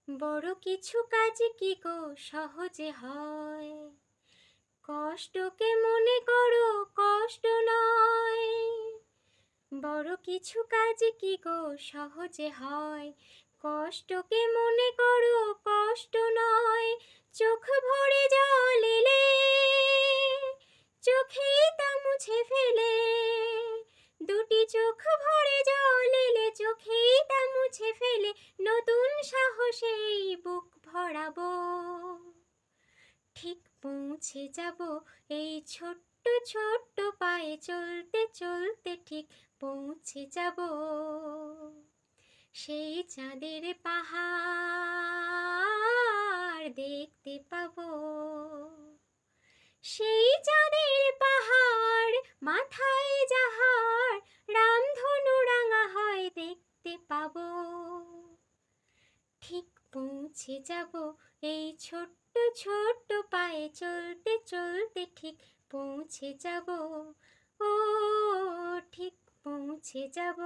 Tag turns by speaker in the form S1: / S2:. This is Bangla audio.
S1: বড় কিছু কাজ কি গো সহজে হয়, কষ্টকে মনে করো কষ্ট নয়। বড় কিছু কাজ কি গো সহজে হয়, কষ্টকে মনে করো কষ্ট নয়। চোখ ভরে জল এলে চোখেই তা মুছে ফেলে, দুটি চোখ ভরে জল এলে চোখেই তা মুছে ফেলে, নতুন সাহসেই বুক ভরাবো। ঠিক পৌঁছে যাব এই ছোট্ট ছোট্ট পায়ে চলতে চলতে, ঠিক পৌঁছে যাব সেই চাঁদের পাহাড় দেখতে পাবো। সেই চাঁদের পাহাড় মাথায় যাহার, রামধনু রাঙা হয় দেখতে পাবো। ঠিক পৌঁছে যাব এই ছোট্ট ছোট্ট পায়ে চলতে চলতে, ঠিক পৌঁছে যাব, ও ঠিক পৌঁছে যাব।